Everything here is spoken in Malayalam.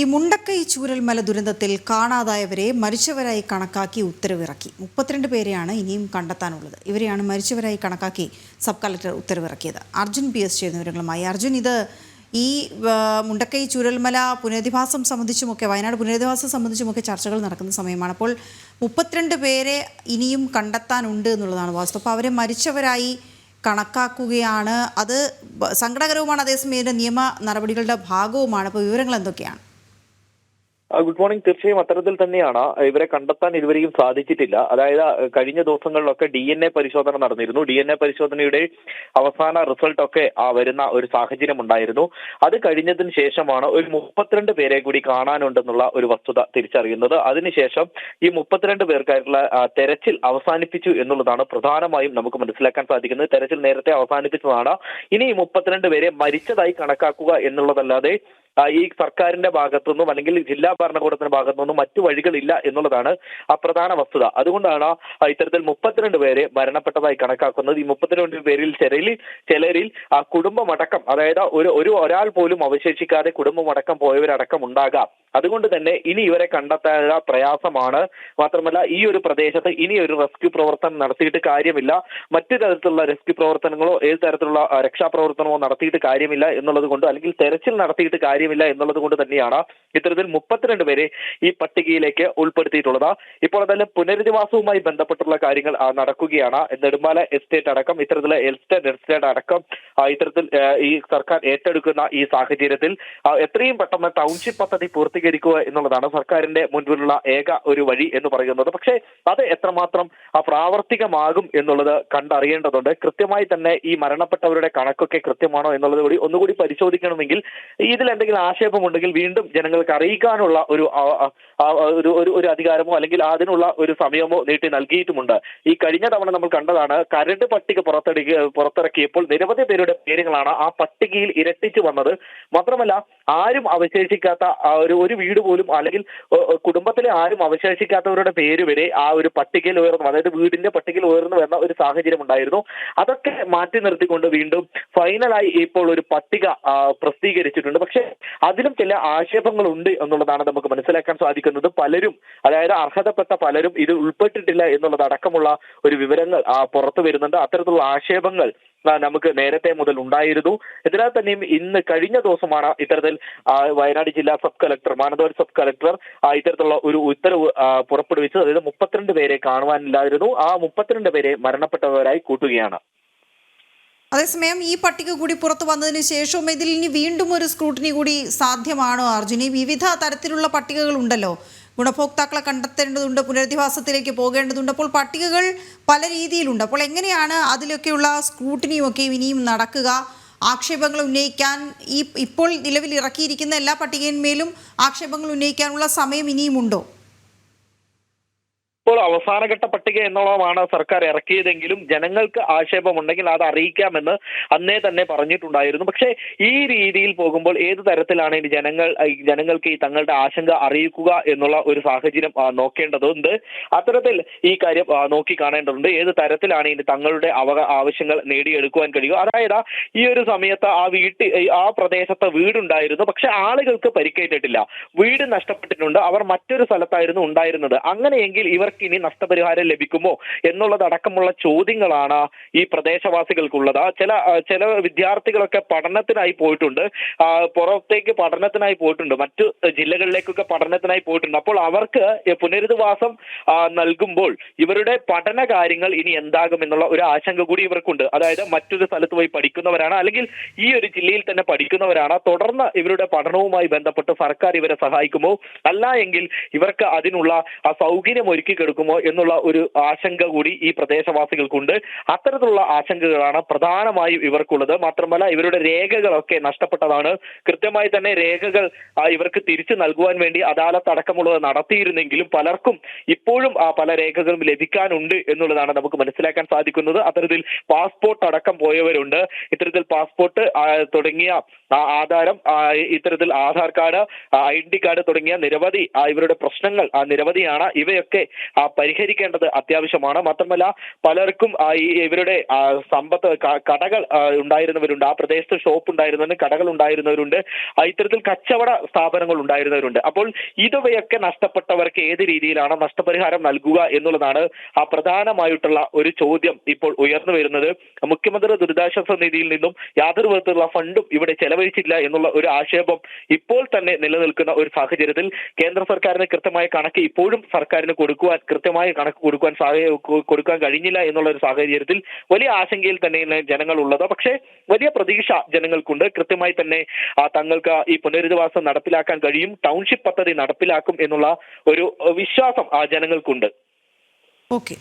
ഈ മുണ്ടക്കൈ ചൂരൽമല ദുരന്തത്തിൽ കാണാതായവരെ മരിച്ചവരായി കണക്കാക്കി ഉത്തരവിറക്കി. 32 പേരെയാണ് ഇനിയും കണ്ടെത്താനുള്ളത്. ഇവരെയാണ് മരിച്ചവരായി കണക്കാക്കി സബ് കളക്ടർ ഉത്തരവിറക്കിയത്. അർജുൻ PS ചെയ്യുന്ന വിവരങ്ങളുമായി. അർജുൻ, ഇത് ഈ മുണ്ടക്കൈ ചൂരൽമല പുനരധിവാസം സംബന്ധിച്ചുമൊക്കെ, വയനാട് പുനരധിവാസം സംബന്ധിച്ചുമൊക്കെ ചർച്ചകൾ നടക്കുന്ന സമയമാണ്. അപ്പോൾ 32 പേരെ ഇനിയും കണ്ടെത്താനുണ്ട് എന്നുള്ളതാണ് വാസ്തവം. അപ്പോൾ അവരെ മരിച്ചവരായി കണക്കാക്കുകയാണ്. അത് സങ്കടകരവുമാണ്, അതേസമയം ഇതിൻ്റെ നിയമ നടപടികളുടെ ഭാഗവുമാണ്. അപ്പോൾ വിവരങ്ങൾ എന്തൊക്കെയാണ്? Good morning. തീർച്ചയായും അത്തരത്തിൽ തന്നെയാണ്. ഇവരെ കണ്ടെത്താൻ ഇതുവരെയും സാധിച്ചിട്ടില്ല. അതായത് കഴിഞ്ഞ ദിവസങ്ങളിലൊക്കെ DNA പരിശോധന നടന്നിരുന്നു. DNA പരിശോധനയുടെ അവസാന റിസൾട്ടൊക്കെ വരുന്ന ഒരു സാഹചര്യം ഉണ്ടായിരുന്നു. അത് കഴിഞ്ഞതിന് ശേഷമാണ് ഒരു 32 പേരെ കൂടി കാണാനുണ്ടെന്നുള്ള ഒരു വസ്തുത തിരിച്ചറിയുന്നത്. അതിനുശേഷം ഈ 32 പേർക്കായിട്ടുള്ള തെരച്ചിൽ അവസാനിപ്പിച്ചു എന്നുള്ളതാണ് പ്രധാനമായും നമുക്ക് മനസ്സിലാക്കാൻ സാധിക്കുന്നത്. തെരച്ചിൽ നേരത്തെ അവസാനിപ്പിച്ചതാണ്. ഇനി ഈ 32 പേരെ മരിച്ചതായി കണക്കാക്കുക എന്നുള്ളതല്ലാതെ ഈ സർക്കാരിന്റെ ഭാഗത്തുനിന്നും അല്ലെങ്കിൽ ജില്ലാ ഭരണകൂടത്തിന്റെ ഭാഗത്തുനിന്നും മറ്റു വഴികളില്ല എന്നുള്ളതാണ് ആ പ്രധാന വസ്തുത. അതുകൊണ്ടാണ് ഇത്തരത്തിൽ 32 പേരെ മരണപ്പെട്ടതായി കണക്കാക്കുന്നത്. ഈ 32 പേരിൽ ചിലരിൽ ആ കുടുംബമടക്കം, അതായത് ഒരാൾ പോലും അവശേഷിക്കാതെ കുടുംബമടക്കം പോയവരടക്കം ഉണ്ടാകാം. അതുകൊണ്ട് തന്നെ ഇനി ഇവരെ കണ്ടെത്താനുള്ള പ്രയാസമാണ്. മാത്രമല്ല, ഈ ഒരു പ്രദേശത്ത് ഇനി ഒരു റെസ്ക്യൂ പ്രവർത്തനം നടത്തിയിട്ട് കാര്യമില്ല. മറ്റു തരത്തിലുള്ള റെസ്ക്യൂ പ്രവർത്തനങ്ങളോ ഏത് തരത്തിലുള്ള രക്ഷാപ്രവർത്തനമോ നടത്തിയിട്ട് കാര്യമില്ല എന്നുള്ളത് കൊണ്ട്, അല്ലെങ്കിൽ തെരച്ചിൽ നടത്തിയിട്ട് കാര്യമില്ല എന്നുള്ളത് കൊണ്ട് തന്നെയാണ് ഇത്തരത്തിൽ 32 പേരെ ഈ പട്ടികയിലേക്ക് ഉൾപ്പെടുത്തിയിട്ടുള്ളത്. ഇപ്പോൾ എന്തായാലും പുനരധിവാസവുമായി ബന്ധപ്പെട്ടുള്ള കാര്യങ്ങൾ നടക്കുകയാണ്. നെടുമ്പാല എസ്റ്റേറ്റ് അടക്കം ഇത്തരത്തിലുള്ള എസ്റ്റേറ്റ് അടക്കം ഇത്തരത്തിൽ ഈ സർക്കാർ ഏറ്റെടുക്കുന്ന ഈ സാഹചര്യത്തിൽ എത്രയും പെട്ടെന്ന് ടൗൺഷിപ്പ് പദ്ധതി പൂർത്തീകരിക്കുക എന്നുള്ളതാണ് സർക്കാരിന്റെ മുൻപിലുള്ള ഏക ഒരു വഴി എന്ന് പറയുന്നത്. പക്ഷേ അത് എത്രമാത്രം പ്രാവർത്തികമാകും എന്നുള്ളത് കണ്ടറിയേണ്ടതുണ്ട്. കൃത്യമായി തന്നെ ഈ മരണപ്പെട്ടവരുടെ കണക്കൊക്കെ കൃത്യമാണോ എന്നുള്ളത് കൂടി ഒന്നുകൂടി പരിശോധിക്കണമെങ്കിൽ, ഇതിൽ എന്തെങ്കിലും ആക്ഷേപമുണ്ടെങ്കിൽ വീണ്ടും ജനങ്ങൾക്ക് അറിയിക്കാനുള്ള ഒരു അധികാരമോ അല്ലെങ്കിൽ അതിനുള്ള ഒരു സമയമോ നീട്ടി നൽകിയിട്ടുമുണ്ട്. ഈ കഴിഞ്ഞ തവണ നമ്മൾ കണ്ടതാണ്, കരട് പട്ടിക പുറത്തിറക്കിയപ്പോൾ നിരവധി പേരുടെ പേരുകളാണ് ആ പട്ടികയിൽ ഇരട്ടിച്ചു വന്നത്. മാത്രമല്ല, ആരും അവശേഷിക്കാത്ത ഒരു വീട് പോലും, അല്ലെങ്കിൽ കുടുംബത്തിലെ ആരും അവശേഷിക്കാത്തവരുടെ പേര് വരെ ആ ഒരു പട്ടികയിൽ ഉയർന്നു, അതായത് വീടിന്റെ പട്ടികയിൽ ഉയർന്നു വരുന്ന ഒരു സാഹചര്യം ഉണ്ടായിരുന്നു. അതൊക്കെ മാറ്റി നിർത്തിക്കൊണ്ട് വീണ്ടും ഫൈനലായി ഇപ്പോൾ ഒരു പട്ടിക പ്രസിദ്ധീകരിച്ചിട്ടുണ്ട്. പക്ഷേ അതിലും ചില ആക്ഷേപങ്ങളുണ്ട് എന്നുള്ളതാണ് നമുക്ക് മനസ്സിലാക്കാൻ സാധിക്കുന്നത്. പലരും, അതായത് അർഹതപ്പെട്ട പലരും ഇത് ഉൾപ്പെട്ടിട്ടില്ല എന്നുള്ളത് അടക്കമുള്ള ഒരു വിവരങ്ങൾ പുറത്തു വരുന്നുണ്ട്. അത്തരത്തിലുള്ള ആക്ഷേപങ്ങൾ നമുക്ക് നേരത്തെ മുതൽ ഉണ്ടായിരുന്നു. ഇതിനാൽ തന്നെയും ഇന്ന് കഴിഞ്ഞ ദിവസമാണ് ഇത്തരത്തിൽ വയനാട് ജില്ലാ sub collector, Mananthavady sub collector ഇത്തരത്തിലുള്ള ഒരു ഉത്തരവ് പുറപ്പെടുവിച്ചത്. അതായത് 32 പേരെ കാണുവാനില്ലായിരുന്നു. ആ 32 പേരെ മരണപ്പെട്ടവരായി കൂട്ടുകയാണ്. അതേസമയം ഈ പട്ടിക കൂടി പുറത്തു വന്നതിന് ശേഷവും ഇതിൽ ഇനി വീണ്ടും ഒരു സ്ക്രൂട്ടിനി കൂടി സാധ്യമാണോ അർജുൻ? ഈ വിവിധ തരത്തിലുള്ള പട്ടികകൾ ഉണ്ടല്ലോ. ഗുണഭോക്താക്കളെ കണ്ടെത്തേണ്ടതുണ്ട്, പുനരധിവാസത്തിലേക്ക് പോകേണ്ടതുണ്ട്. അപ്പോൾ പട്ടികകൾ പല രീതിയിലുണ്ട്. അപ്പോൾ എങ്ങനെയാണ് അതിലൊക്കെയുള്ള സ്ക്രൂട്ടിനിയും ഒക്കെ ഇനിയും നടക്കുക? ആക്ഷേപങ്ങൾ ഉന്നയിക്കാൻ ഇപ്പോൾ നിലവിൽ ഇറക്കിയിരിക്കുന്ന എല്ലാ പട്ടികയിന്മേലും ആക്ഷേപങ്ങൾ ഉന്നയിക്കാനുള്ള സമയം ഇനിയുമുണ്ടോ? ഇപ്പോൾ അവസാനഘട്ട പട്ടിക എന്നുള്ളതാണ് സർക്കാർ ഇറക്കിയതെങ്കിലും ജനങ്ങൾക്ക് ആക്ഷേപമുണ്ടെങ്കിൽ അത് അറിയിക്കാമെന്ന് അന്നേ തന്നെ പറഞ്ഞിട്ടുണ്ടായിരുന്നു. പക്ഷേ ഈ രീതിയിൽ പോകുമ്പോൾ ഏത് തരത്തിലാണ് ഇനി ജനങ്ങൾക്ക് ഈ തങ്ങളുടെ ആശങ്ക അറിയിക്കുക എന്നുള്ള ഒരു സാഹചര്യം നോക്കേണ്ടതുണ്ട്. അത്തരത്തിൽ ഈ കാര്യം നോക്കി കാണേണ്ടതുണ്ട്. ഏത് തരത്തിലാണ് ഇനി തങ്ങളുടെ ആവശ്യങ്ങൾ നേടിയെടുക്കുവാൻ കഴിയുക. അതായത് ഈ ഒരു സമയത്ത് ആ പ്രദേശത്ത് വീടുണ്ടായിരുന്നു, പക്ഷെ ആളുകൾക്ക് പരിക്കേറ്റിട്ടില്ല. വീട് നഷ്ടപ്പെട്ടിട്ടുണ്ട്, അവർ മറ്റൊരു സ്ഥലത്തായിരുന്നു ഉണ്ടായിരുന്നത്. അങ്ങനെയെങ്കിൽ ഇവർക്ക് ഇനി നഷ്ടപരിഹാരം ലഭിക്കുമോ എന്നുള്ളതടക്കമുള്ള ചോദ്യങ്ങളാണ് ഈ പ്രദേശവാസികൾക്കുള്ളത്. ചില വിദ്യാർത്ഥികളൊക്കെ പഠനത്തിനായി പോയിട്ടുണ്ട്, പുറത്തേക്ക് പഠനത്തിനായി പോയിട്ടുണ്ട്, മറ്റു ജില്ലകളിലേക്കൊക്കെ പഠനത്തിനായി പോയിട്ടുണ്ട്. അപ്പോൾ അവർക്ക് പുനരധിവാസം നൽകുമ്പോൾ ഇവരുടെ പഠന കാര്യങ്ങൾ ഇനി എന്താകും എന്നുള്ള ഒരു ആശങ്ക കൂടി ഇവർക്കുണ്ട്. അതായത് മറ്റൊരു സ്ഥലത്ത് പോയി പഠിക്കുന്നവരാണ്, അല്ലെങ്കിൽ ഈ ഒരു ജില്ലയിൽ തന്നെ പഠിക്കുന്നവരാണ്. തുടർന്ന് ഇവരുടെ പഠനവുമായി ബന്ധപ്പെട്ട് സർക്കാർ ഇവരെ സഹായിക്കുമോ, അല്ല എങ്കിൽ ഇവർക്ക് അതിനുള്ള സൗകര്യം ഒരുക്കി കൊടുക്കുമോ എന്നുള്ള ഒരു ആശങ്ക കൂടി ഈ പ്രദേശവാസികൾക്കുണ്ട്. അത്തരത്തിലുള്ള ആശങ്കകളാണ് പ്രധാനമായും ഇവർക്കുള്ളത്. മാത്രമല്ല, ഇവരുടെ രേഖകളൊക്കെ നഷ്ടപ്പെട്ടതാണ്. കൃത്യമായി തന്നെ രേഖകൾ ഇവർക്ക് തിരിച്ചു നൽകുവാൻ വേണ്ടി അദാലത്ത് അടക്കമുള്ളത് നടത്തിയിരുന്നെങ്കിലും പലർക്കും ഇപ്പോഴും പല രേഖകളും ലഭിക്കാനുണ്ട് എന്നുള്ളതാണ് നമുക്ക് മനസ്സിലാക്കാൻ സാധിക്കുന്നത്. അത്തരത്തിൽ പാസ്പോർട്ട് അടക്കം പോയവരുണ്ട്. ഇത്തരത്തിൽ പാസ്പോർട്ട് തുടങ്ങിയ ആധാരം, ഇത്തരത്തിൽ ആധാർ കാർഡ്, ID കാർഡ് തുടങ്ങിയ നിരവധി ഇവരുടെ പ്രശ്നങ്ങൾ നിരവധിയാണ്. ഇവയൊക്കെ പരിഹരിക്കേണ്ടത് അത്യാവശ്യമാണ്. മാത്രമല്ല പലർക്കും ഇവരുടെ സമ്പത്ത് കടകൾ ഉണ്ടായിരുന്നവരുണ്ട്, ആ പ്രദേശത്ത് ഷോപ്പ് ഉണ്ടായിരുന്നവരുണ്ട്, കടകൾ ഉണ്ടായിരുന്നവരുണ്ട്, ഇത്തരത്തിൽ കച്ചവട സ്ഥാപനങ്ങൾ ഉണ്ടായിരുന്നവരുണ്ട്. അപ്പോൾ ഇതുവയൊക്കെ നഷ്ടപ്പെട്ടവർക്ക് ഏത് രീതിയിലാണ് നഷ്ടപരിഹാരം നൽകുക എന്നുള്ളതാണ് പ്രധാനമായിട്ടുള്ള ഒരു ചോദ്യം ഇപ്പോൾ ഉയർന്നു വരുന്നത്. മുഖ്യമന്ത്രി ദുരിതാശ്വാസ നിധിയിൽ നിന്നും യാതൊരു വിധത്തിലുള്ള ഫണ്ടും ഇവിടെ ചെലവഴിച്ചില്ല എന്നുള്ള ഒരു ആക്ഷേപം ഇപ്പോൾ തന്നെ നിലനിൽക്കുന്ന ഒരു സാഹചര്യത്തിൽ കേന്ദ്ര സർക്കാരിന് കൃത്യമായ കണക്ക് ഇപ്പോഴും സർക്കാരിന് കൃത്യമായ കണക്ക് കൊടുക്കാൻ കഴിഞ്ഞില്ല എന്നുള്ള ഒരു സാഹചര്യത്തിൽ വലിയ ആശങ്കയിൽ തന്നെയാണ് ജനങ്ങൾ ഉള്ളത്. പക്ഷേ വലിയ പ്രതീക്ഷ ജനങ്ങൾക്കുണ്ട്. കൃത്യമായി തന്നെ തങ്ങൾക്ക് ഈ പുനരധിവാസം നടപ്പിലാക്കാൻ കഴിയും, ടൗൺഷിപ്പ് പദ്ധതി നടപ്പിലാക്കും എന്നുള്ള ഒരു വിശ്വാസം ജനങ്ങൾക്കുണ്ട്. ഓക്കെ.